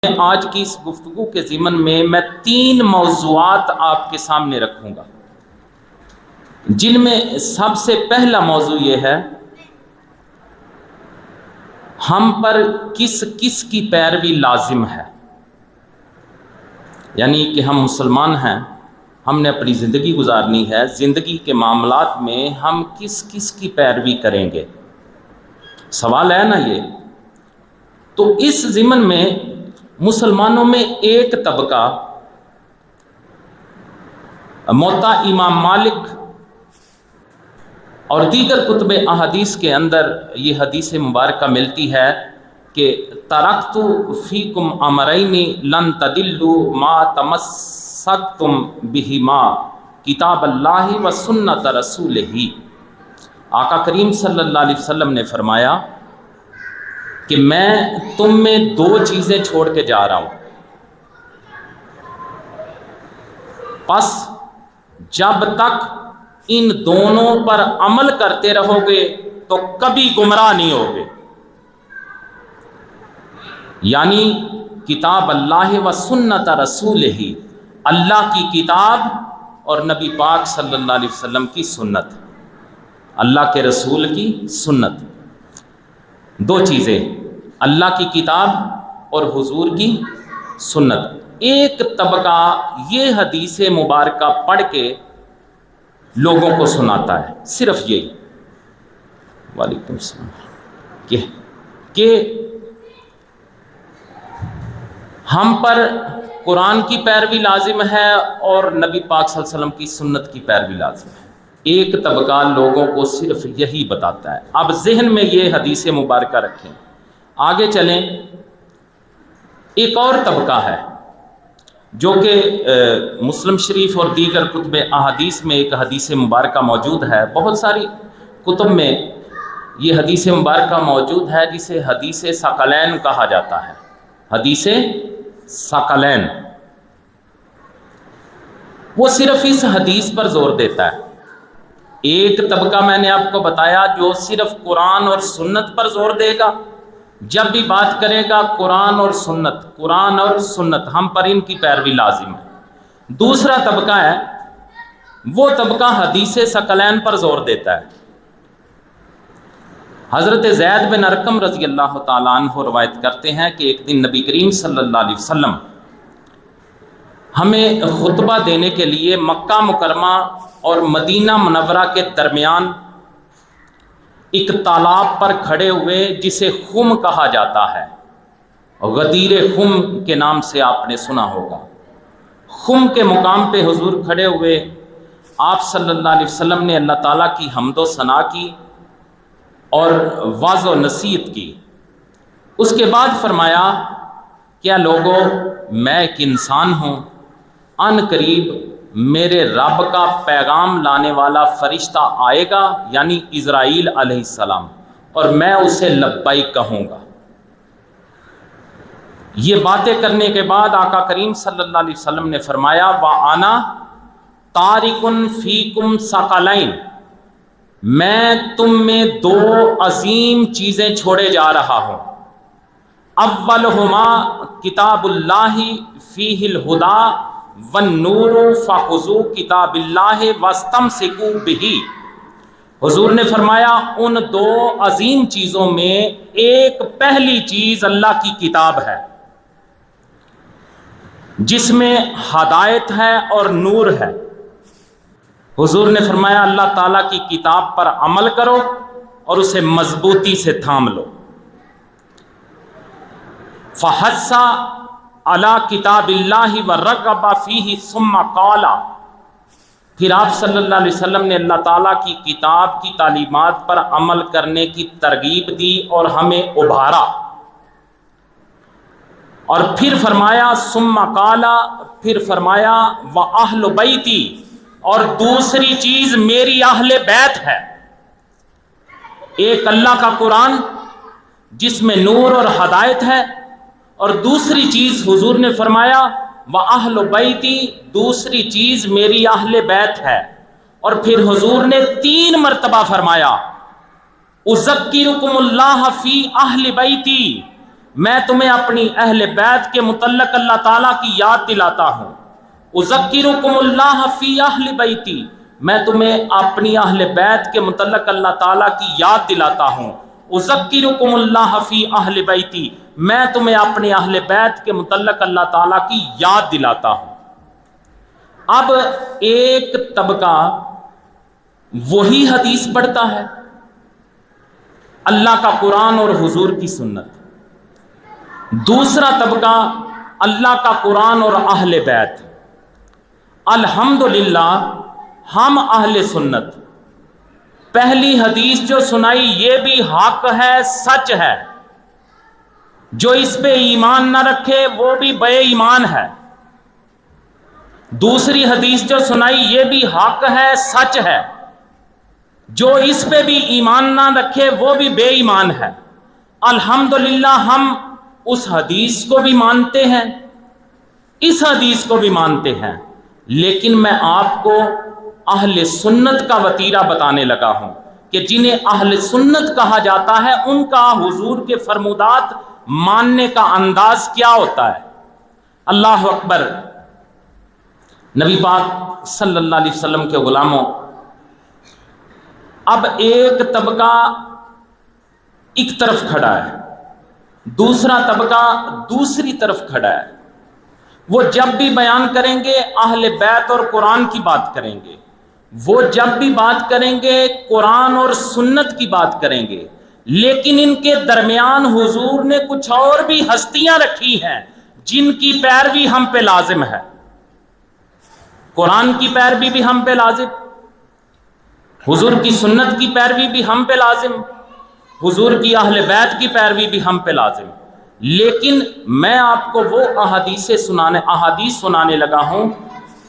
آج کی اس گفتگو کے ضمن میں 3 موضوعات آپ کے سامنے رکھوں گا، جن میں سب سے پہلا موضوع یہ ہے ہم پر کس کس کی پیروی لازم ہے، یعنی کہ ہم مسلمان ہیں، ہم نے اپنی زندگی گزارنی ہے، زندگی کے معاملات میں ہم کس کس کی پیروی کریں گے، سوال ہے نا یہ۔ تو اس ضمن میں مسلمانوں میں ایک طبقہ موطا امام مالک اور دیگر کتب احادیث کے اندر یہ حدیث مبارکہ ملتی ہے کہ ترکت فیکم امرین لن تضلوا ما تمسکتم بہما کتاب اللہ و سنت رسولہ۔ آقا کریم صلی اللہ علیہ وسلم نے فرمایا کہ میں تم میں 2 چیزیں چھوڑ کے جا رہا ہوں، پس جب تک ان دونوں پر عمل کرتے رہو گے تو کبھی گمراہ نہیں ہوگے، یعنی کتاب اللہ و سنت رسولہ، اللہ کی کتاب اور نبی پاک صلی اللہ علیہ وسلم کی سنت، اللہ کے رسول کی سنت۔ 2 چیزیں، اللہ کی کتاب اور حضور کی سنت۔ ایک طبقہ یہ حدیث مبارکہ پڑھ کے لوگوں کو سناتا ہے، صرف یہی، وعلیکم السلام، کہ ہم پر قرآن کی پیروی لازم ہے اور نبی پاک صلی اللہ علیہ وسلم کی سنت کی پیروی لازم ہے۔ ایک طبقہ لوگوں کو صرف یہی بتاتا ہے۔ اب ذہن میں یہ حدیث مبارکہ رکھیں، آگے چلیں۔ ایک اور طبقہ ہے جو کہ مسلم شریف اور دیگر کتب احادیث میں ایک حدیث مبارکہ موجود ہے، بہت ساری کتب میں یہ حدیث مبارکہ موجود ہے، جسے حدیث ثقلین کہا جاتا ہے، حدیث ثقلین۔ وہ صرف اس حدیث پر زور دیتا ہے۔ ایک طبقہ میں نے آپ کو بتایا جو صرف قرآن اور سنت پر زور دے گا، جب بھی بات کرے گا قرآن اور سنت، قرآن اور سنت، ہم پر ان کی پیروی لازم ہے۔ دوسرا طبقہ ہے، وہ طبقہ حدیث ثقلین پر زور دیتا ہے۔ حضرت زید بن ارقم رضی اللہ تعالیٰ عنہ روایت کرتے ہیں کہ ایک دن نبی کریم صلی اللہ علیہ وسلم ہمیں خطبہ دینے کے لیے مکہ مکرمہ اور مدینہ منورہ کے درمیان ایک تالاب پر کھڑے ہوئے، جسے خم کہا جاتا ہے، غدیر خم کے نام سے آپ نے سنا ہوگا۔ خم کے مقام پہ حضور کھڑے ہوئے، آپ صلی اللہ علیہ وسلم نے اللہ تعالیٰ کی حمد و ثنا کی اور وعظ و نصیحت کی۔ اس کے بعد فرمایا، کیا لوگو، میں ایک انسان ہوں، ان قریب میرے رب کا پیغام لانے والا فرشتہ آئے گا، یعنی اسرائیل علیہ السلام، اور میں اسے لبیک کہوں گا۔ یہ باتیں کرنے کے بعد آقا کریم صلی اللہ علیہ وسلم نے فرمایا، وَأَنَا تَارِكٌ فِيكُمْ ثَقَلَيْنِ، میں تم میں 2 عظیم چیزیں چھوڑے جا رہا ہوں۔ اولہما کتاب اللہ فیہ الہدی والنور فخذوا کتاب اللہ واستمسکوا بہ۔ حضور نے فرمایا ان 2 عظیم چیزوں میں ایک پہلی چیز اللہ کی کتاب ہے، جس میں ہدایت ہے اور نور ہے۔ حضور نے فرمایا اللہ تعالیٰ کی کتاب پر عمل کرو اور اسے مضبوطی سے تھام لو۔ فحث علی کتاب اللہ ورغب فیہ ثم قال، پھر آپ صلی اللہ علیہ وسلم نے اللہ تعالیٰ کی کتاب کی تعلیمات پر عمل کرنے کی ترغیب دی اور ہمیں ابھارا، اور پھر فرمایا ثم قال، پھر فرمایا وَأَهْلُ بَيْتِي، اور دوسری چیز میری اہل بیت ہے۔ ایک اللہ کا قرآن جس میں نور اور ہدایت ہے، اور دوسری چیز حضور نے فرمایا وَأَهْلُ بَيْتِي، دوسری چیز میری اہل بیت ہے، اور پھر حضور نے 3 مرتبہ فرمایا اُذَكِّرُكُمُ اللَّهَ فِي أَهْلِ بَيْتِي، میں تمہیں اپنی اہل بیت کے متعلق اللہ تعالیٰ کی یاد دلاتا ہوں. اذکرکم اللہ فی اہل بیتی، میں تمہیں اپنی اہل بیت کے متعلق اللہ تعالیٰ کی یاد دلاتا ہوں. اذکرکم اللہ فی اہل بیتی، میں تمہیں اپنے اہل بیت کے متعلق اللہ تعالیٰ کی یاد دلاتا ہوں. اب ایک طبقہ وہی حدیث پڑھتا ہے، اللہ کا قرآن اور حضور کی سنت. دوسرا طبقہ اللہ کا قرآن اور اہل بیت. الحمدللہ ہم اہل سنت، پہلی حدیث جو سنائی یہ بھی حق ہے، سچ ہے. جو اس پہ ایمان نہ رکھے وہ بھی بے ایمان ہے. دوسری حدیث جو سنائی یہ بھی حق ہے، سچ ہے. جو اس پہ بھی ایمان نہ رکھے وہ بھی بے ایمان ہے. الحمدللہ ہم اس حدیث کو بھی مانتے ہیں، اس حدیث کو بھی مانتے ہیں، لیکن میں آپ کو اہل سنت کا وتیرہ بتانے لگا ہوں کہ جنہیں اہل سنت کہا جاتا ہے ان کا حضور کے فرمودات ماننے کا انداز کیا ہوتا ہے. اللہ اکبر. نبی پاک صلی اللہ علیہ وسلم کے غلاموں، اب ایک طبقہ ایک طرف کھڑا ہے، دوسرا طبقہ دوسری طرف کھڑا ہے. وہ جب بھی بیان کریں گے اہل بیت اور قرآن کی بات کریں گے، وہ جب بھی بات کریں گے قرآن اور سنت کی بات کریں گے، لیکن ان کے درمیان حضور نے کچھ اور بھی ہستیاں رکھی ہیں جن کی پیروی ہم پہ لازم ہے. قرآن کی پیروی بھی ہم پہ لازم، حضور کی سنت کی پیروی بھی ہم پہ لازم، حضور کی اہل بیت کی پیروی بھی ہم پہ لازم. لیکن میں آپ کو وہ احادیث سنانے لگا ہوں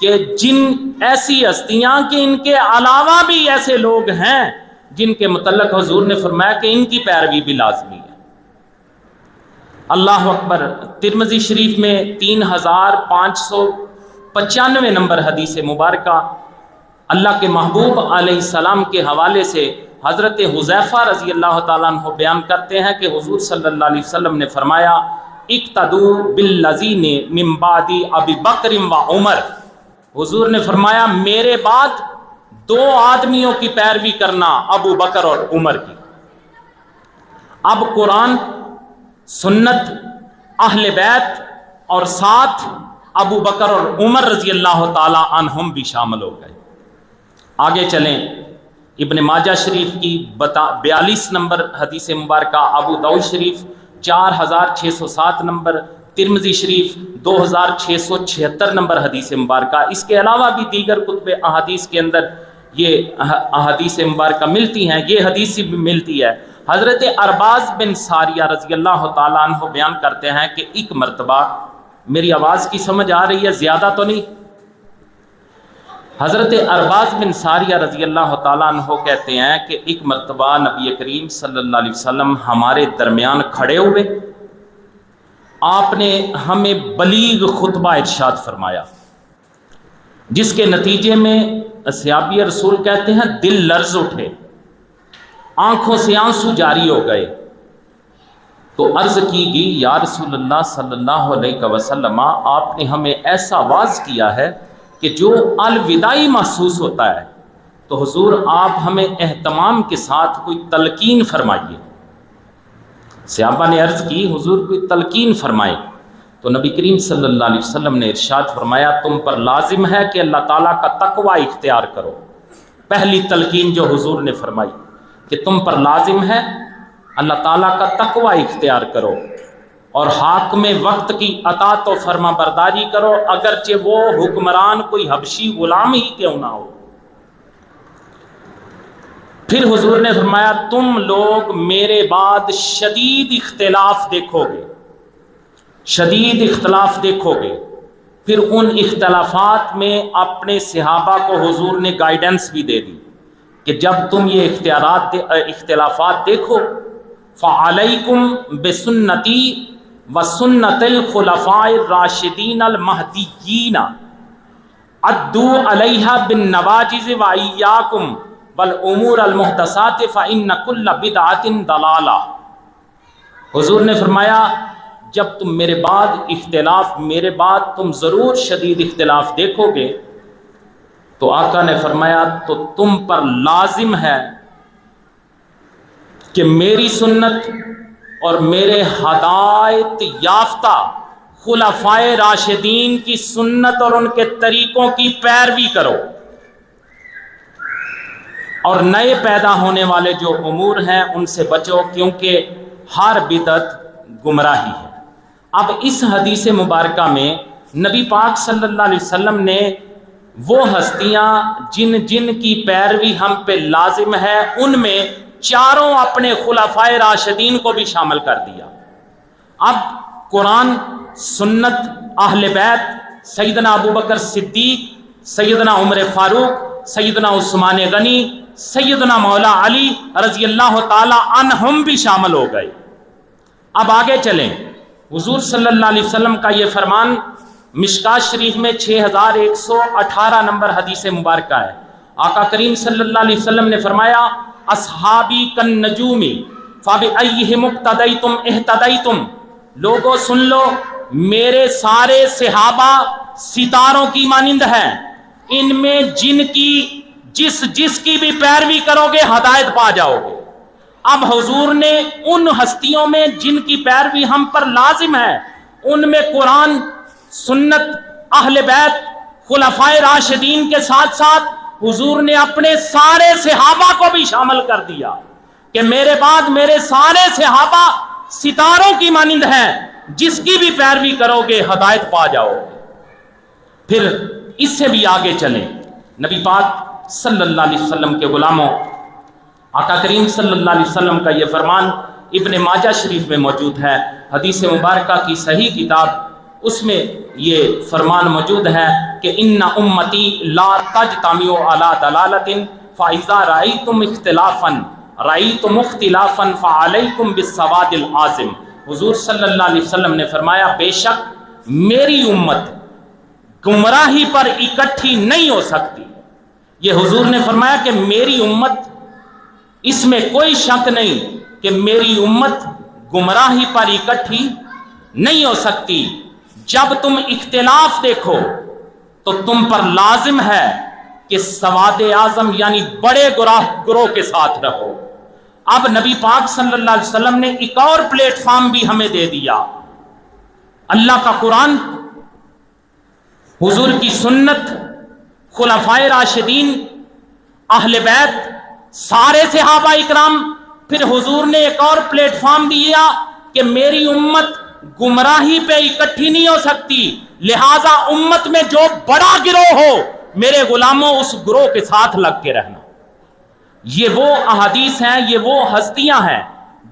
کہ جن ایسی ہستیاں کہ ان کے علاوہ بھی ایسے لوگ ہیں جن کے متعلق حضور نے فرمایا کہ ان کی پیروی بھی لازمی ہے. اللہ اکبر. ترمذی شریف میں 3595 نمبر حدیث مبارکہ اللہ کے محبوب علیہ السلام کے حوالے سے حضرت حذیفہ رضی اللہ تعالیٰ عنہ بیان کرتے ہیں کہ حضور صلی اللہ علیہ وسلم نے فرمایا اقتدوا بالذین من بعد ابی بکر و عمر. حضور نے فرمایا میرے بعد دو آدمیوں کی پیروی کرنا، ابو بکر اور عمر کی. اب قرآن، سنت، اہل بیت اور ساتھ ابو بکر اور عمر رضی اللہ تعالی عنہم بھی شامل ہو گئے. آگے چلیں. ابن ماجہ شریف کی 42 نمبر حدیث مبارکہ، ابو داؤد شریف 4607 نمبر، ترمذی شریف 2676 نمبر حدیث مبارکہ. اس کے علاوہ بھی دیگر کتب احادیث کے اندر یہ احادیث مبارکہ ملتی ہیں. یہ حدیث بھی ملتی ہے. حضرت ارباز بن ساریہ رضی اللہ تعالیٰ عنہ بیان کرتے ہیں کہ ایک مرتبہ، میری آواز کی سمجھ آ رہی ہے؟ زیادہ تو نہیں؟ حضرت ارباز بن ساریہ رضی اللہ تعالیٰ عنہ کہتے ہیں کہ ایک مرتبہ نبی کریم صلی اللہ علیہ وسلم ہمارے درمیان کھڑے ہوئے. آپ نے ہمیں بلیغ خطبہ ارشاد فرمایا، جس کے نتیجے میں صحابی رسول کہتے ہیں دل لرز اٹھے، آنکھوں سے آنسو جاری ہو گئے. تو عرض کی گئی یا رسول اللہ صلی اللہ علیہ وسلم، آپ نے ہمیں ایسا واعظ کیا ہے کہ جو الوداعی محسوس ہوتا ہے، تو حضور آپ ہمیں اہتمام کے ساتھ کوئی تلقین فرمائیے. صحابہ نے عرض کی حضور کوئی تلقین فرمائے. تو نبی کریم صلی اللہ علیہ وسلم نے ارشاد فرمایا تم پر لازم ہے کہ اللہ تعالیٰ کا تقوی اختیار کرو. پہلی تلقین جو حضور نے فرمائی کہ تم پر لازم ہے اللہ تعالیٰ کا تقوی اختیار کرو اور حاکم وقت کی اطاعت و فرما برداری کرو، اگرچہ وہ حکمران کوئی حبشی غلام ہی کیوں نہ ہو. پھر حضور نے فرمایا تم لوگ میرے بعد شدید اختلاف دیکھو گے، شدید اختلاف دیکھو گے. پھر ان اختلافات میں اپنے صحابہ کو حضور نے گائیڈنس بھی دے دی کہ جب تم یہ اختلافات دیکھو فعلیکم بسنتی وسنت الخلفاء الراشدین المہدیین عدوا علیہا بالنواجذ وإیاکم والامور المحدثات فإن کل بدعۃ ضلالہ. حضور نے فرمایا جب تم میرے بعد تم ضرور شدید اختلاف دیکھو گے تو آقا نے فرمایا تو تم پر لازم ہے کہ میری سنت اور میرے ہدایت یافتہ خلفائے راشدین کی سنت اور ان کے طریقوں کی پیروی کرو، اور نئے پیدا ہونے والے جو امور ہیں ان سے بچو، کیونکہ ہر بدعت گمراہی ہے۔ اب اس حدیث مبارکہ میں نبی پاک صلی اللہ علیہ وسلم نے وہ ہستیاں جن کی پیروی ہم پہ لازم ہے ان میں چاروں اپنے خلفائے راشدین کو بھی شامل کر دیا۔ اب قرآن، سنت، اہل بیت، سیدنا ابو بکر صدیق، سیدنا عمر فاروق، سیدنا عثمان غنی، سیدنا مولا علی رضی اللہ تعالی عنہم بھی شامل ہو گئے۔ اب آگے چلیں، حضور صلی اللہ علیہ وسلم کا یہ فرمان مشکات شریف میں 6118 نمبر حدیث مبارکہ ہے۔ آقا کریم صلی اللہ علیہ وسلم نے فرمایا اصحابی کن نجومی فبأیہم اقتدیتم اہتدیتم، لوگوں سن لو میرے سارے صحابہ ستاروں کی مانند ہیں، ان میں جس کی بھی پیروی کرو گے ہدایت پا جاؤ گے۔ اب حضور نے ان ہستیوں میں جن کی پیروی ہم پر لازم ہے ان میں قرآن، سنت، اہل بیت، خلفائے راشدین کے ساتھ ساتھ حضور نے اپنے سارے صحابہ کو بھی شامل کر دیا کہ میرے بعد میرے سارے صحابہ ستاروں کی مانند ہیں، جس کی بھی پیروی کرو گے ہدایت پا جاؤ گے۔ پھر اس سے بھی آگے چلیں، نبی پاک صلی اللہ علیہ وسلم کے غلاموں، آقا کریم صلی اللہ علیہ وسلم کا یہ فرمان ابن ماجہ شریف میں موجود ہے، حدیث مبارکہ کی صحیح کتاب، اس میں یہ فرمان موجود ہے کہ ان امتی لا تجتمع علی ضلالۃ فاذا رأیتم اختلافا فعلیکم بالسواد العاظم۔ حضور صلی اللہ علیہ وسلم نے فرمایا بے شک میری امت گمراہی پر اکٹھی نہیں ہو سکتی۔ یہ حضور نے فرمایا کہ میری امت، اس میں کوئی شک نہیں کہ میری امت گمراہی پر اکٹھی نہیں ہو سکتی۔ جب تم اختلاف دیکھو تو تم پر لازم ہے کہ سواد اعظم یعنی بڑے گروہ کے ساتھ رہو۔ اب نبی پاک صلی اللہ علیہ وسلم نے ایک اور پلیٹ فارم بھی ہمیں دے دیا، اللہ کا قرآن، حضور کی سنت، خلفائے راشدین، اہل بیت، سارے صحابہ اکرام۔ پھر حضور نے ایک اور پلیٹ فارم دیا کہ میری امت گمراہی پہ اکٹھی نہیں ہو سکتی، لہذا امت میں جو بڑا گروہ ہو میرے غلاموں اس گروہ کے ساتھ لگ کے رہنا۔ یہ وہ احادیث ہیں، یہ وہ ہستیاں ہیں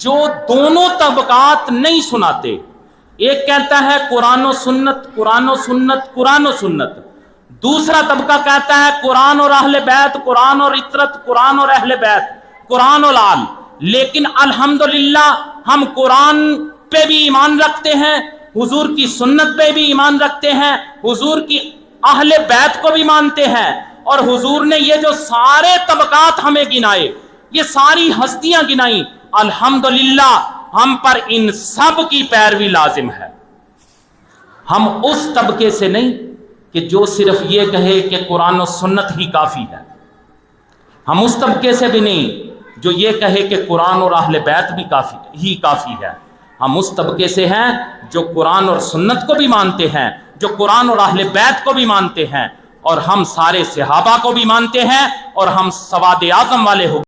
جو دونوں طبقات نہیں سناتے۔ ایک کہتا ہے قرآن و سنت، قرآن و سنت، قرآن و سنت، دوسرا طبقہ کہتا ہے قرآن اور اہل بیت، قرآن اور اطرت، قرآن اور اہل بیت، قرآن اور آل۔ لیکن الحمدللہ ہم قرآن پہ بھی ایمان رکھتے ہیں، حضور کی سنت پہ بھی ایمان رکھتے ہیں، حضور کی اہل بیت کو بھی مانتے ہیں، اور حضور نے یہ جو سارے طبقات ہمیں گنائے، یہ ساری ہستیاں گنائیں، الحمدللہ ہم پر ان سب کی پیروی لازم ہے۔ ہم اس طبقے سے نہیں کہ جو صرف یہ کہے کہ قرآن و سنت ہی کافی ہے، ہم اس طبقے سے بھی نہیں جو یہ کہے کہ قرآن اور اہل بیت بھی کافی ہے۔ ہم اس طبقے سے ہیں جو قرآن اور سنت کو بھی مانتے ہیں، جو قرآن اور اہل بیت کو بھی مانتے ہیں، اور ہم سارے صحابہ کو بھی مانتے ہیں، اور ہم سواد اعظم والے ہو